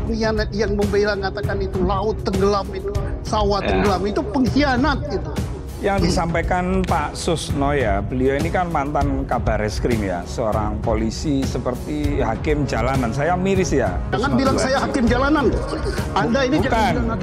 pengkhianat yang membela mengatakan itu laut tenggelam, itu sawah tenggelam, itu pengkhianat itu. Yang disampaikan Pak Susno ya, beliau ini kan mantan Kabar Reskrim ya, seorang polisi seperti hakim jalanan. Saya miris ya. Jangan bilang saya hakim jalanan. Anda ini bukan,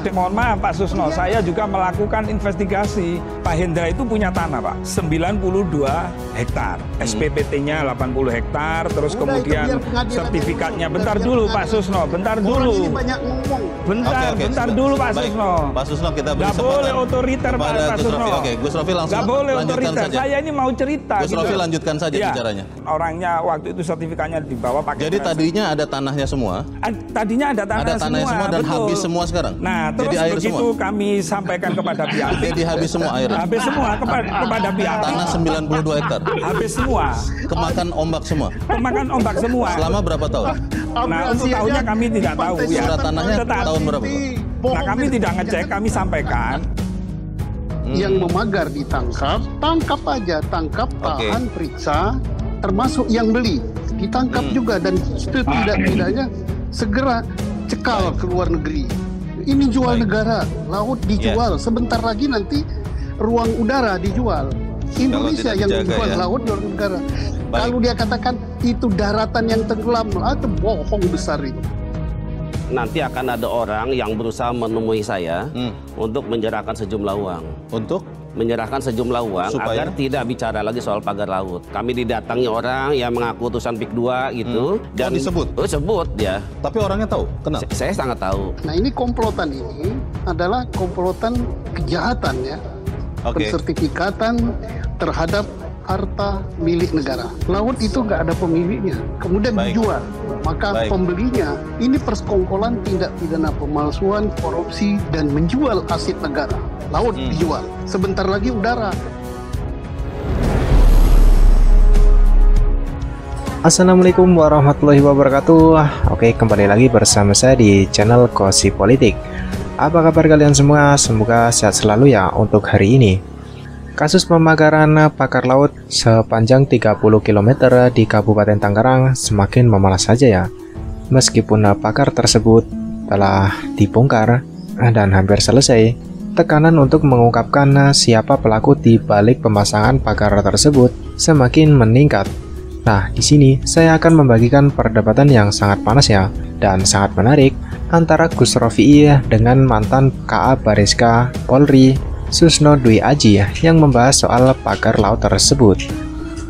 mohon maaf Pak Susno, saya juga melakukan investigasi. Pak Hendra itu punya tanah Pak, 92 hektar, SPPT-nya 80 hektar, terus kemudian sertifikatnya. Bentar dulu Pak Susno, bentar dulu. Bentar dulu Pak Susno. Pak Susno, kita beri kesempatan. Nggak boleh otoriter Pak Susno. Oke, Gus Rofi langsung lanjutkan saja. Saya ini mau cerita. Gus Rofi lanjutkan saja bicaranya. Orangnya waktu itu sertifikatnya dibawa pakai. Jadi tadinya ada tanahnya semua? Tadinya ada tanahnya semua dan betul. Habis semua sekarang? Nah, terus jadi begitu semua? Kami sampaikan kepada pihak. Jadi habis semua airnya? Habis semua kepada pihak. Tanah 92 hektar? Habis semua. Kemakan ombak semua? Kemakan ombak semua. Selama berapa tahun? Nah, untuk tahunnya kami tidak tahu ya. Surat tanahnya tahun berapa? Nah, kami tidak ngecek, kami sampaikan. Yang memagar ditangkap, tangkap aja, tangkap, tahan, periksa, termasuk yang beli ditangkap juga, dan tidak-tidaknya segera cekal ke luar negeri. Ini jual negara, laut dijual, sebentar lagi nanti ruang udara dijual. Indonesia yang dijual laut luar negara. Kalau dia katakan itu daratan yang tenggelam, itu bohong besar itu. Nanti akan ada orang yang berusaha menemui saya untuk menyerahkan sejumlah uang. Untuk? Menyerahkan sejumlah uang agar tidak bicara lagi soal pagar laut. Kami didatangi orang yang mengaku utusan PIK 2 gitu. Dan disebut? Sebut dia. Tapi orangnya tahu? Kenal? Saya sangat tahu. Nah, ini komplotan ini adalah komplotan kejahatan ya. Pensertifikatan terhadap harta milik negara. Laut itu nggak ada pemiliknya, kemudian dijual. Maka pembelinya ini persekongkolan tindak pidana pemalsuan, korupsi, dan menjual aset negara. Laut dijual. Sebentar lagi udara. Assalamualaikum warahmatullahi wabarakatuh. Oke, kembali lagi bersama saya di channel Gosip Politik. Apa kabar kalian semua? Semoga sehat selalu ya untuk hari ini. Kasus pemagaran pagar laut sepanjang 30 km di Kabupaten Tangerang semakin memanas saja ya. Meskipun pagar tersebut telah dibongkar dan hampir selesai, tekanan untuk mengungkapkan siapa pelaku di balik pemasangan pagar tersebut semakin meningkat. Nah, di sini saya akan membagikan perdebatan yang sangat panas ya dan sangat menarik antara Gus Rofi dengan mantan KA Bariska Polri Susno Dwi Aji yang membahas soal pagar laut tersebut.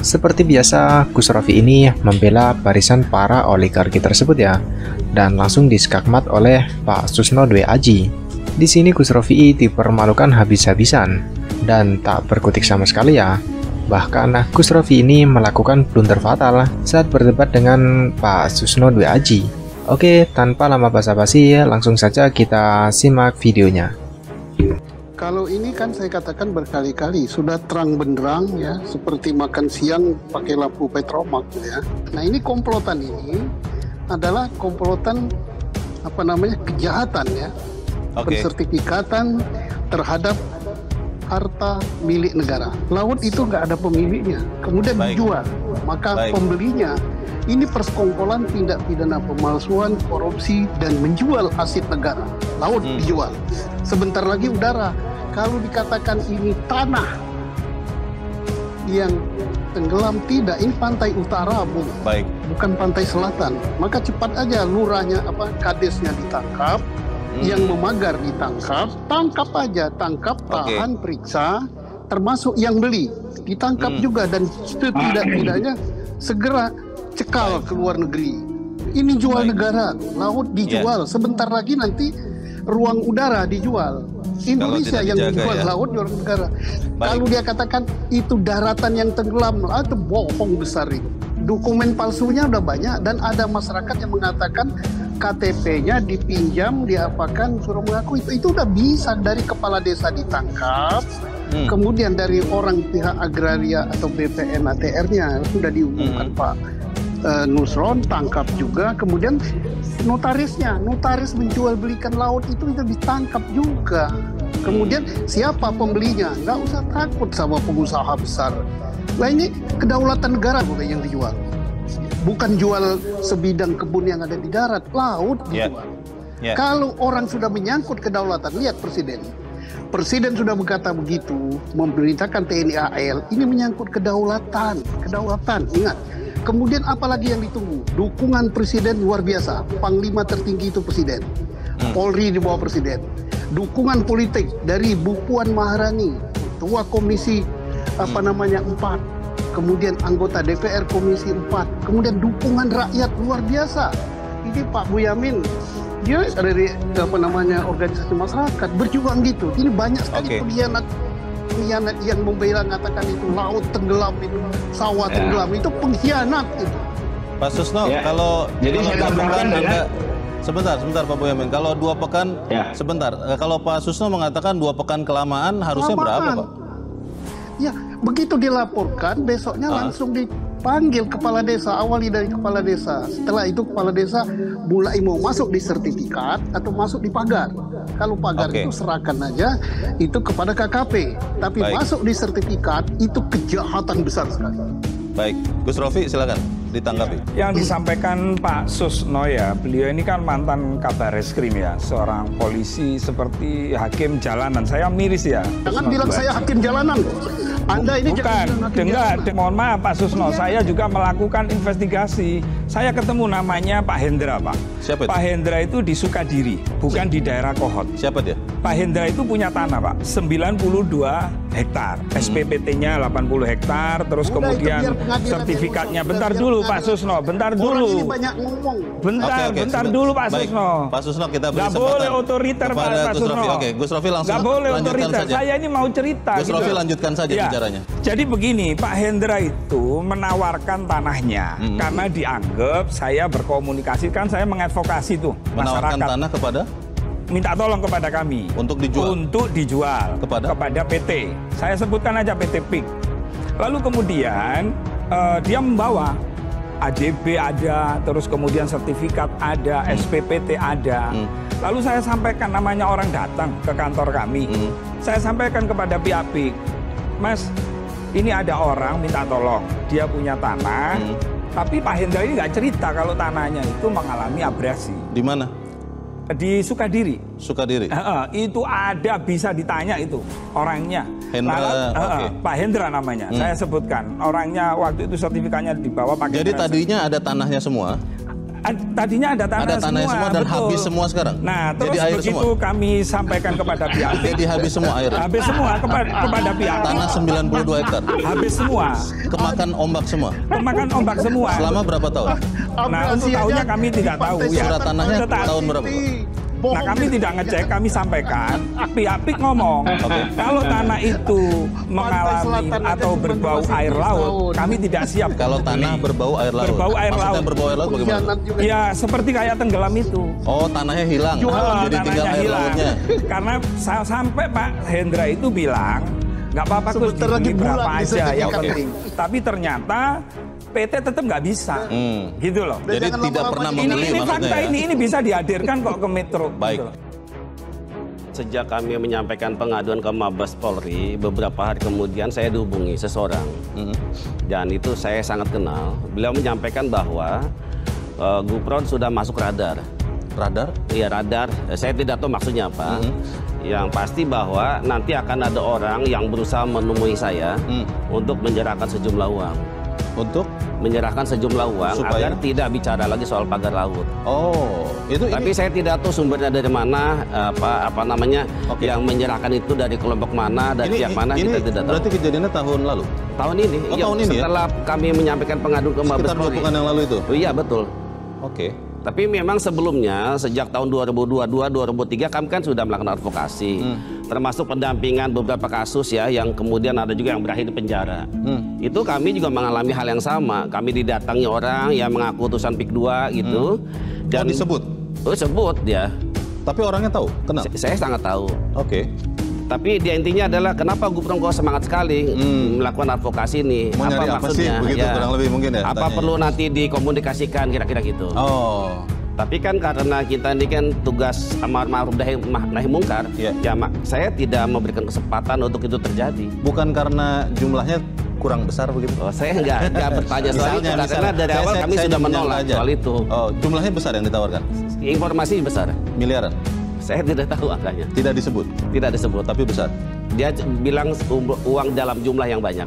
Seperti biasa, Gus Rofi ini membela barisan para oligarki tersebut ya, dan langsung diskakmat oleh Pak Susno Dwi Aji. Di sini Gus Rofi dipermalukan habis-habisan dan tak berkutik sama sekali ya. Bahkan Gus Rofi ini melakukan blunder fatal saat berdebat dengan Pak Susno Dwi Aji. Oke, tanpa lama basa-basi, langsung saja kita simak videonya. Kalau ini kan saya katakan berkali-kali sudah terang benderang ya, seperti makan siang pakai lampu petromak ya. Nah, ini komplotan ini adalah komplotan kejahatan ya. Pensertifikatan terhadap harta milik negara. Laut itu nggak ada pemiliknya, kemudian dijual. Maka pembelinya ini persekongkolan tindak pidana pemalsuan, korupsi, dan menjual aset negara. Laut dijual. Sebentar lagi udara. Kalau dikatakan ini tanah yang tenggelam, tidak, ini pantai utara, Bung. Bukan pantai selatan. Maka cepat aja lurahnya kadesnya ditangkap, yang memagar ditangkap, tangkap aja, tangkap, tahan, periksa, termasuk yang beli ditangkap juga, dan tidak-tidaknya segera cekal ke luar negeri. Ini jual negara, laut dijual. Sebentar lagi nanti ruang udara dijual. Indonesia yang dijual laut luar negara. Kalau dia katakan itu daratan yang tenggelam, itu bohong besar itu. Dokumen palsunya udah banyak, dan ada masyarakat yang mengatakan KTP-nya dipinjam, diapakan, suruh mengaku. Itu udah bisa. Dari kepala desa ditangkap, kemudian dari orang pihak agraria atau BPN ATR-nya sudah diumumkan Pak Nusron, tangkap juga. Kemudian notarisnya, notaris menjual belikan laut itu ditangkap juga. Kemudian siapa pembelinya? Nggak usah takut sama pengusaha besar. Nah, ini kedaulatan negara bukan yang dijual. bukan jual sebidang kebun yang ada di darat, laut dijual. Kalau orang sudah menyangkut kedaulatan, lihat Presiden. Presiden sudah berkata begitu, memerintahkan TNI AL, ini menyangkut kedaulatan, ingat. Kemudian apalagi yang ditunggu? Dukungan Presiden luar biasa, Panglima tertinggi itu Presiden, Polri di bawah Presiden. Dukungan politik dari Bu Puan Maharani, Ketua Komisi 4, kemudian anggota DPR Komisi 4, kemudian dukungan rakyat luar biasa. Ini Pak Boyamin, dia dari organisasi masyarakat berjuang gitu. Ini banyak sekali pengkhianat yang membela mengatakan itu laut tenggelam, itu sawah tenggelam, itu pengkhianat itu. Pak Susno, kalau jadi saya tambahkan sebentar Pak Boyamin, kalau 2 pekan sebentar, kalau Pak Susno mengatakan 2 pekan kelamaan, harusnya berapa, Pak? Ya, begitu dilaporkan, besoknya langsung dipanggil kepala desa, awali dari kepala desa. Setelah itu kepala desa mulai mau masuk di sertifikat atau masuk di pagar. Kalau pagar itu serahkan aja itu kepada KKP. Tapi masuk di sertifikat itu kejahatan besar sekali. Baik, Gus Rofi silakan ditanggapi. Yang disampaikan Pak Susno ya, beliau ini kan mantan Kabar Reskrim ya, seorang polisi seperti hakim jalanan. Saya miris ya. Jangan bilang saya hakim jalanan. Anda ini mohon maaf Pak Susno, saya juga melakukan investigasi. Saya ketemu namanya Pak Hendra, Pak. Siapa itu? Pak Hendra itu di Sukadiri, bukan di daerah Kohot. Siapa dia? Pak Hendra itu punya tanah, Pak, 92 hektar. SPPT-nya 80 hektar, terus kemudian sertifikatnya. Bentar dulu Pak Susno, bentar dulu. Orang ini banyak ngomong. Bentar dulu Pak Susno. Pak Susno, kita beri kesempatan. Gak boleh otoriter Pak Susno. Oke, Gus Rofi langsung gak boleh lanjutkan otoriter. saja. Saya ini mau cerita. Gus Rofi lanjutkan saja bicaranya. Jadi begini, Pak Hendra itu menawarkan tanahnya karena dianggap saya berkomunikasi, kan saya mengadvokasi tuh menawarkan masyarakat. Tanah kepada? Minta tolong kepada kami untuk dijual kepada PT. Saya sebutkan aja PT PIK. Lalu kemudian dia membawa ADB ada, terus kemudian sertifikat ada, SPPT ada. Lalu saya sampaikan, namanya orang datang ke kantor kami. Saya sampaikan kepada pihak PIK, Mas, ini ada orang minta tolong, dia punya tanah, tapi Pak Hendra ini nggak cerita kalau tanahnya itu mengalami abrasi. Di mana? Di Sukadiri. Sukadiri. Itu ada, bisa ditanya itu orangnya. Hendra, Pak Hendra namanya. Saya sebutkan orangnya, waktu itu sertifikatnya dibawa pakai. Jadi tadinya ada tanahnya semua. Tadinya ada tanahnya semua dan betul. Habis semua sekarang. Nah, terus jadi air begitu semua. Kami sampaikan kepada pihak. Jadi habis semua air. Habis semua kepada pihak. Tanah 92 hektar. Habis semua. Kemakan ombak semua. Kemakan ombak semua. Selama berapa tahun? Nah, untuk tahunnya kami tidak tahu ya. Surat tanahnya tahun berapa? Nah, kami tidak ngecek, kami sampaikan. Pihak PIK ngomong, kalau tanah itu mengalami atau berbau air laut, kami tidak siap. Kalau tanah berbau air laut. Berbau air laut. Berbau air laut bagaimana? Ya, seperti kayak tenggelam itu. Oh, tanahnya hilang. Jadi tinggal air lautnya. Karena sampai Pak Hendra itu bilang, nggak apa-apa Gus, dibeli berapa aja yang penting. Tapi ternyata PT tetap nggak bisa, gitu loh. Jadi tidak pernah membeli. Ini fakta ya? ini bisa dihadirkan kok ke Metro. Baik. Gitu. Sejak kami menyampaikan pengaduan ke Mabes Polri, beberapa hari kemudian saya dihubungi seseorang, dan itu saya sangat kenal. Beliau menyampaikan bahwa Gupron sudah masuk radar. Radar? Iya, radar. Saya tidak tahu maksudnya apa. Yang pasti bahwa nanti akan ada orang yang berusaha menemui saya untuk menyerahkan sejumlah uang. Untuk menyerahkan sejumlah uang agar tidak bicara lagi soal pagar laut. Oh, itu. Tapi saya tidak tahu sumbernya dari mana, apa namanya, yang menyerahkan itu dari kelompok mana, dari pihak mana, kita tidak tahu. Berarti kejadiannya tahun lalu? Tahun ini. Oh, tahun ini setelah kami menyampaikan pengaduan ke Mabes Polri. Sekitar 2 pekan yang lalu itu? Oh, iya, betul. Oke. Tapi memang sebelumnya, sejak tahun 2022-2023 kami kan sudah melakukan advokasi. Termasuk pendampingan beberapa kasus ya, yang kemudian ada juga yang berakhir di penjara. Itu kami juga mengalami hal yang sama. Kami didatangi orang yang mengaku utusan PIK 2 gitu. Dan disebut? Oh, sebut dia. Tapi orangnya tahu? Kenal? Saya sangat tahu. Oke. Tapi dia intinya adalah kenapa Gupron kok semangat sekali melakukan advokasi ini? Mau nyari apa sih? Begitu kurang lebih mungkin ya? Apa perlu nanti dikomunikasikan kira-kira gitu? Oh. Tapi kan karena kita ini kan tugas amar ma'ruf nahi mungkar, ya saya tidak memberikan kesempatan untuk itu terjadi. Bukan karena jumlahnya kurang besar begitu? Oh, saya nggak bertanya soal itu, karena dari awal kami sudah menolak soal itu. Oh, jumlahnya besar yang ditawarkan? Informasi besar. Miliaran? Saya tidak tahu angkanya. Tidak disebut? Tidak disebut. Tapi besar? Dia bilang uang dalam jumlah yang banyak.